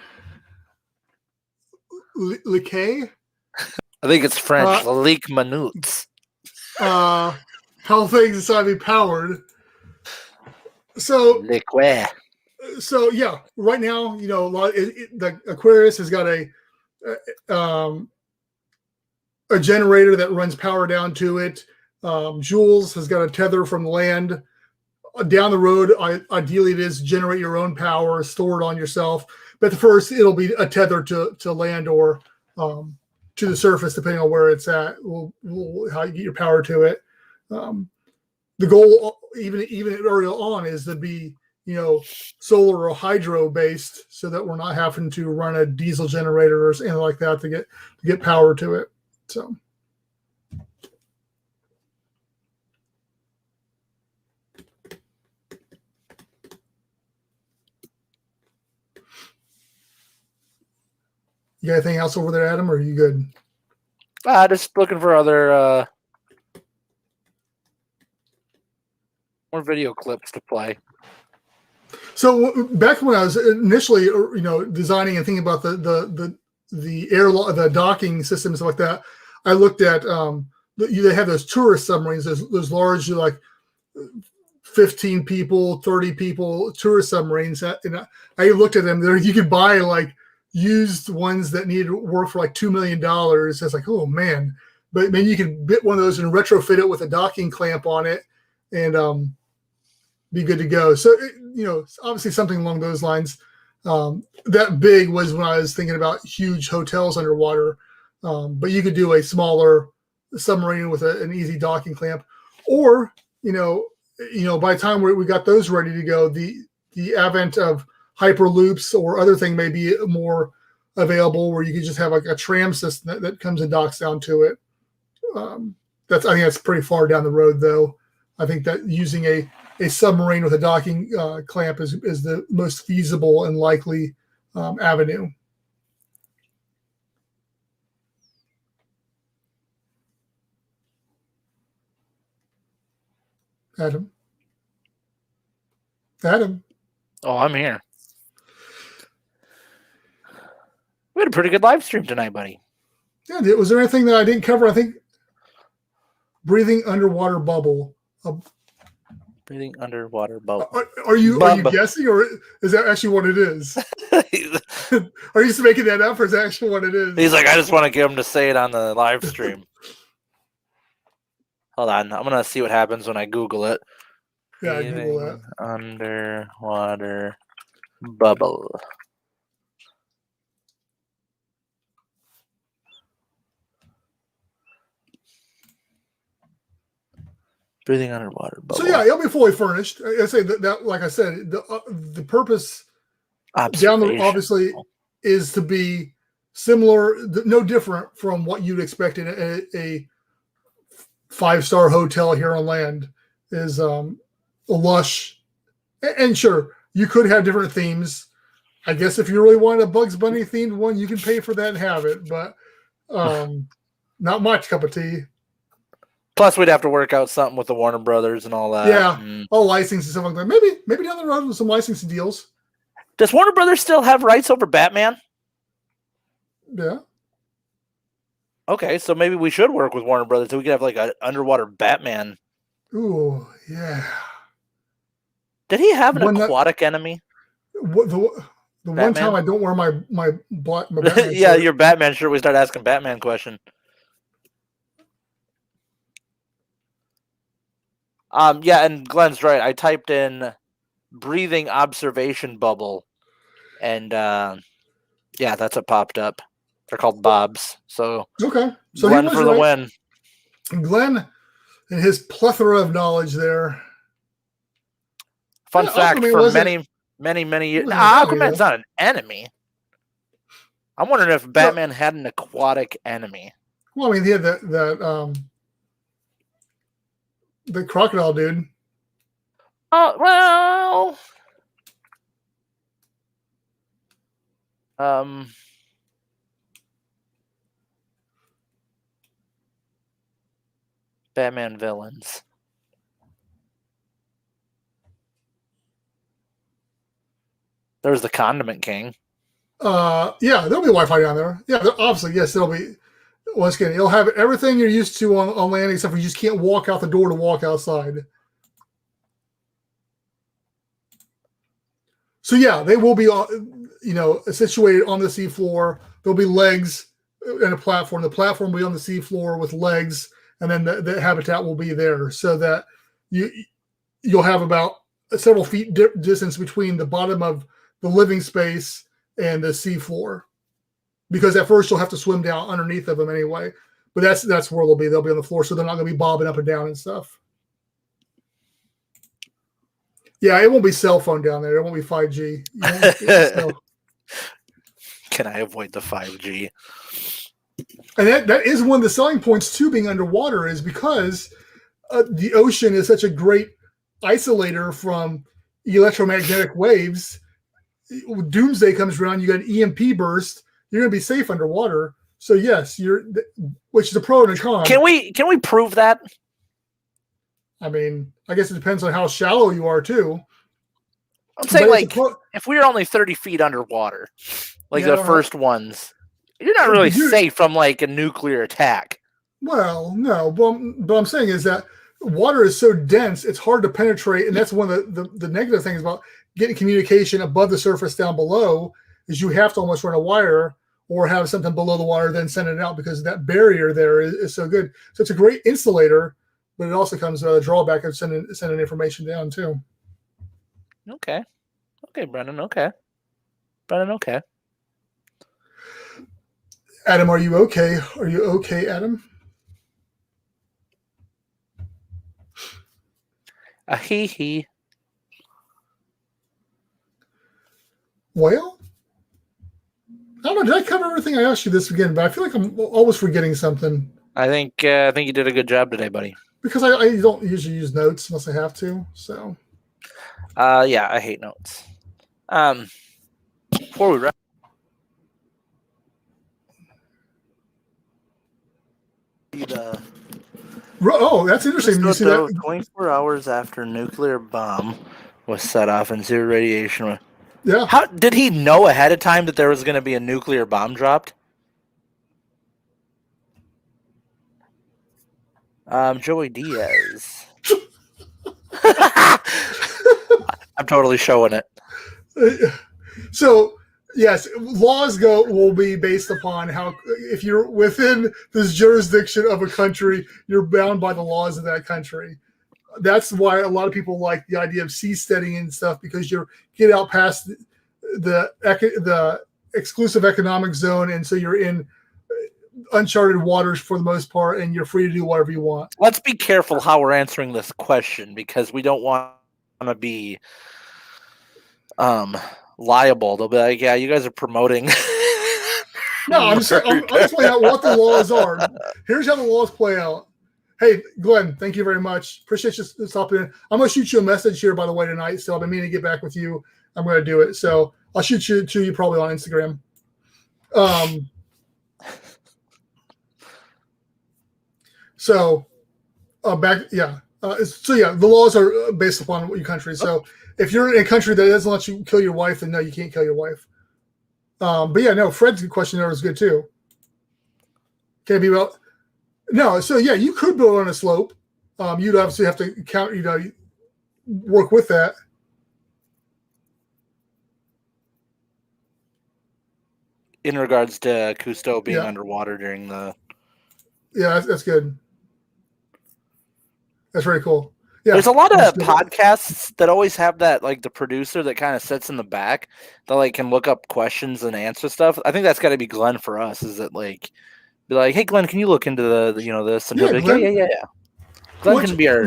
Liquet. I think it's French. Leak minutes. How things decide to be powered. So Liquet. So yeah, right now, the Aquarius has got a generator that runs power down to it. Jules has got a tether from land. Down the road, ideally it is generate your own power, store it on yourself. But at first, it'll be a tether to land or to the surface, depending on where it's at. How you get your power to it. The goal, even early on, is to be solar or hydro based, so that we're not having to run a diesel generator or anything like that to get power to it. So. You got anything else over there, Adam, or are you good? Just looking for other more video clips to play. So back when I was initially, designing and thinking about the docking system and stuff like that, I looked at they have those tourist submarines, those large, like 15 people, 30 people tourist submarines. And I looked at them there. You could buy like used ones that needed work for like $2 million. I was like, oh man! But maybe you could get one of those and retrofit it with a docking clamp on it, and be good to go. So obviously something along those lines. That big was when I was thinking about huge hotels underwater. But you could do a smaller submarine with an easy docking clamp, or by the time we got those ready to go, the advent of hyperloops or other thing may be more available, where you could just have like a tram system that comes and docks down to it. I think that's pretty far down the road, though. I think that using a submarine with a docking clamp is the most feasible and likely avenue. Adam. Oh, I'm here. We had a pretty good live stream tonight, buddy. Yeah, was there anything that I didn't cover? I think breathing underwater bubble. Breathing underwater bubble. Are you guessing, or is that actually what it is? Are you just making that up, or is that actually what it is? He's like, I just want to get him to say it on the live stream. Hold on, I'm gonna see what happens when I Google it. Yeah, Google that. Underwater bubble. Breathing underwater bubble. So yeah, it'll be fully furnished. I say that like I said, the purpose down the obviously is to be similar, no different from what you'd expect in a 5-star hotel here on land. Is a lush, and sure, you could have different themes. I guess if you really want a Bugs Bunny themed one, you can pay for that and have it, but not my cup of tea. Plus, we'd have to work out something with the Warner Brothers and all that. Yeah, all licensing and stuff like that. Maybe down the road with some licensing deals. Does Warner Brothers still have rights over Batman? Yeah. Okay, so maybe we should work with Warner Brothers so we could have like an underwater Batman. Ooh, yeah. Did he have an aquatic enemy? The one time I don't wear my Batman yeah, shirt. your Batman shirt. We start asking Batman question. Yeah, and Glenn's right. I typed in breathing observation bubble, and yeah, that's what popped up. They're called Bobs. So okay, so Glenn for the win. Glenn and his plethora of knowledge there. Fun fact: for many years, Aquaman's not an enemy. I'm wondering if Batman had an aquatic enemy. Well, I mean, he had that the crocodile dude. Oh well. Batman villains. There's the Condiment King. Yeah, there'll be Wi-Fi down there. Yeah, obviously, yes, there'll be. Once again, it'll have everything you're used to on land, except for you just can't walk out the door to walk outside. So yeah, they will be, situated on the seafloor. There'll be legs and a platform. The platform will be on the seafloor with legs, and then the habitat will be there, so that you'll have about several feet distance between the bottom of the living space and the seafloor. Because at first you'll have to swim down underneath of them anyway, but that's where they'll be. They'll be on the floor, so they're not going to be bobbing up and down and stuff. Yeah, it won't be cell phone down there. It won't be 5G. Can I avoid the 5G? And that is one of the selling points to being underwater, is because the ocean is such a great isolator from electromagnetic waves. Doomsday comes around, you got an EMP burst. You're going to be safe underwater. So yes, which is a pro and a con. Can we prove that? I mean, I guess it depends on how shallow you are too. I'm saying, like, if we were only 30 feet underwater, like the first ones, you're not really safe from like a nuclear attack. Well, no, but what I'm saying is that water is so dense, it's hard to penetrate, and that's one of the negative things about getting communication above the surface down below. Is you have to almost run a wire or have something below the water, then send it out, because that barrier there is so good. So it's a great insulator, but it also comes with a drawback of sending information down too. Okay, Brennan. Okay. Adam, are you okay? Are you okay, Adam? Hee. Well, I don't know. Did I cover everything I asked you this again? But I feel like I'm always forgetting something. I think you did a good job today, buddy. Because I don't usually use notes unless I have to. So Yeah, I hate notes. Before we wrap. Oh, that's interesting. You see that? 24 hours after nuclear bomb was set off and zero radiation. Yeah. How did he know ahead of time that there was going to be a nuclear bomb dropped? Joey Diaz. I'm totally showing it. So yes, laws will be based upon how, if you're within this jurisdiction of a country, you're bound by the laws of that country. That's why a lot of people like the idea of seasteading and stuff, because you get out past the exclusive economic zone, and so you're in uncharted waters for the most part, and you're free to do whatever you want. Let's be careful how we're answering this question, because we don't want to be liable. They'll be like, yeah, you guys are promoting. No, I'm just laying out what the laws are. Here's how the laws play out. Hey, Glenn, thank you very much. Appreciate you stopping in. I'm going to shoot you a message here, by the way, tonight. So I've been meaning to get back with you. I'm going to do it. So I'll shoot you to you probably on Instagram. So the laws are based upon your country. So if you're in a country that doesn't let you kill your wife, then no, you can't kill your wife. But yeah, no, Fred's question there was good too. Can it be about? No, so yeah, you could build on a slope. You'd obviously have to work with that. In regards to Cousteau being underwater during the. Yeah, that's good. That's very cool. Yeah, there's a lot of podcasts that always have that, like the producer that kind of sits in the back that like can look up questions and answer stuff. I think that's got to be Glenn for us. Is it like be like, hey Glenn, can you look into the this? And he'll be like, yeah. Glenn can be our.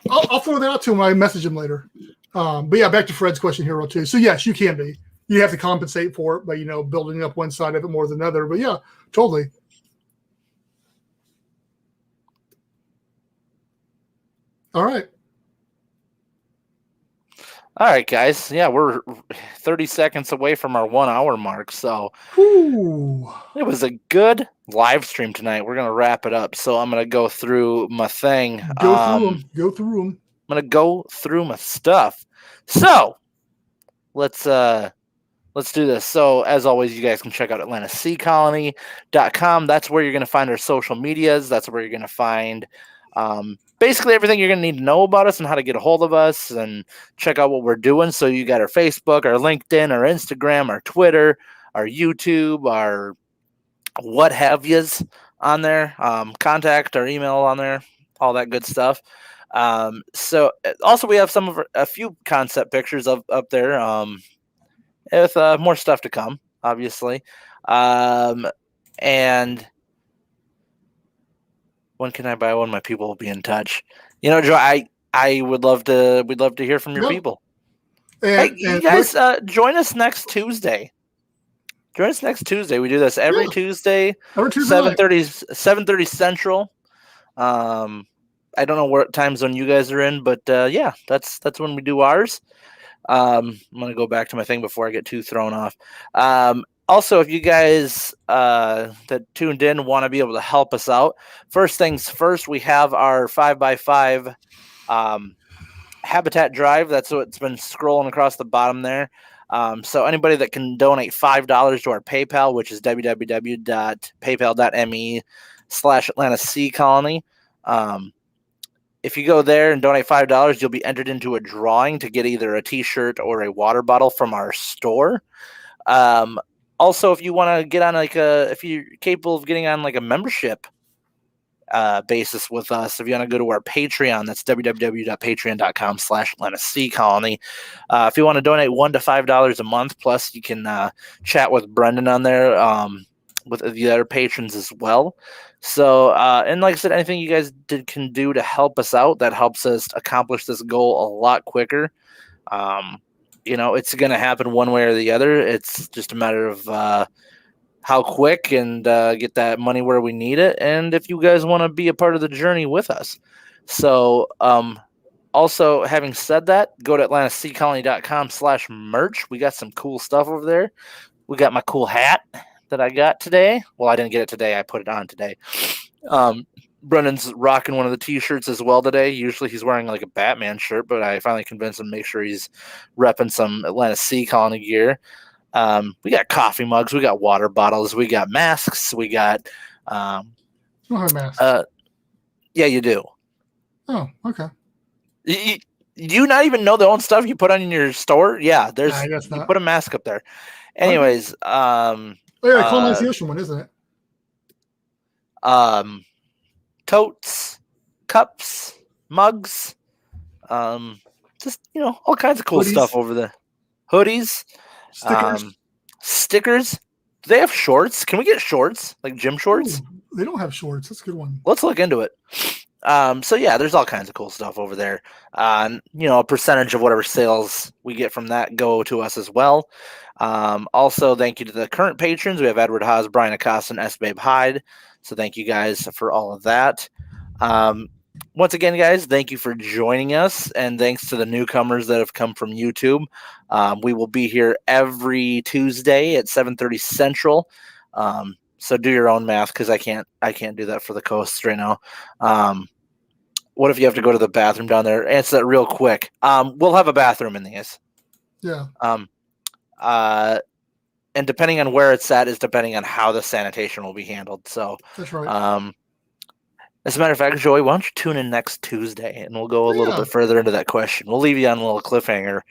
I'll throw that out to him. I message him later. But yeah, back to Fred's question here too. So yes, you can be. You have to compensate for it by building up one side of it more than the other. But yeah, totally. All right, guys. Yeah, we're 30 seconds away from our 1 hour mark. So it was a good live stream tonight. We're going to wrap it up. So I'm going to go through my thing. Go through them. I'm going to go through my stuff. So let's do this. So as always, you guys can check out AtlantisSeaColony.com. That's where you're going to find our social medias. That's where you're going to find basically everything you're going to need to know about us and how to get a hold of us and check out what we're doing. So you got our Facebook, our LinkedIn, our Instagram, our Twitter, our YouTube, our what have yous on there. Contact, our email on there, all that good stuff. So also we have a few concept pictures up there with more stuff to come, obviously. And when can I buy one? My people will be in touch. Joe, I would love to. We'd love to hear from your people. Hey, you guys, join us next Tuesday. We do this every Tuesday. 7:30 Central. I don't know what time zone you guys are in, but that's when we do ours. I'm gonna go back to my thing before I get too thrown off. Also, if you guys that tuned in want to be able to help us out, first things first, we have our 5x5 habitat drive. That's what's been scrolling across the bottom there. So anybody that can donate $5 to our PayPal, which is www.paypal.me/Atlantis Sea Colony. If you go there and donate $5, you'll be entered into a drawing to get either a t-shirt or a water bottle from our store. Also, if you want to get on if you're capable of getting on a membership basis with us, if you want to go to our Patreon, that's www.patreon.com/Atlantis Sea Colony. If you want to donate $1 to $5 a month, plus you can chat with Brendan on there with the other patrons as well. So, and like I said, anything you guys can do to help us out, that helps us accomplish this goal a lot quicker. It's going to happen one way or the other. It's just a matter of how quick and get that money where we need it. And if you guys want to be a part of the journey with us. So Also, having said that, go to atlantisseacolony.com/merch. We got some cool stuff over there. We got my cool hat that I got today. Well, I didn't get it today. I put it on today. Brendan's rocking one of the t-shirts as well today. Usually he's wearing like a Batman shirt, but I finally convinced him to make sure he's repping some Atlantis Sea Colony gear. We got coffee mugs. We got water bottles. We got masks. We got... I don't have masks. Yeah, you do. Oh, okay. You not even know the own stuff you put on in your store? Yeah, there's. I guess not. You put a mask up there. Anyways, oh yeah, colonize the ocean one, isn't it? Totes, cups, mugs, just all kinds of cool stuff over there. Hoodies, stickers. Do they have shorts? Can we get shorts, like gym shorts? Ooh, they don't have shorts. That's a good one. Let's look into it. So yeah, there's all kinds of cool stuff over there. A percentage of whatever sales we get from that go to us as well. Also, thank you to the current patrons. We have Edward Haas, Brian Acosta, and S. Babe Hyde. So thank you guys for all of that. Once again, guys, thank you for joining us, and thanks to the newcomers that have come from YouTube. We will be here every Tuesday at 7:30 Central. So do your own math, because I can't do that for the coasts right now. What if you have to go to the bathroom down there? Answer that real quick. We'll have a bathroom in these. Yeah. And depending on where it's at is depending on how the sanitation will be handled. So that's right. As a matter of fact, Joey, why don't you tune in next Tuesday and we'll go a little bit further into that question. We'll leave you on a little cliffhanger.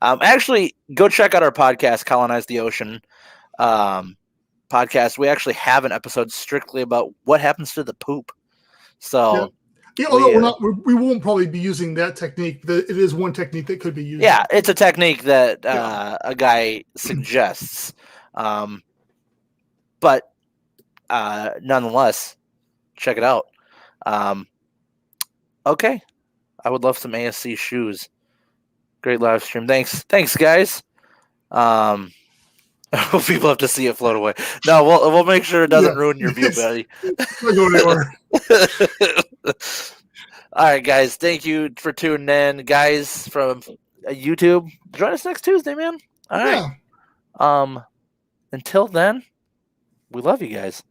Actually, go check out our podcast, Colonize the Ocean podcast. We actually have an episode strictly about what happens to the poop. So although we won't probably be using that technique. It is one technique that could be used. Yeah, it's a technique that a guy suggests. But nonetheless, check it out. Okay. I would love some ASC shoes. Great live stream. Thanks, guys. People have to see it float away. No, we'll make sure it doesn't ruin your view, buddy. All right, guys. Thank you for tuning in, guys from YouTube. Join us next Tuesday, man. All right. Until then, we love you guys.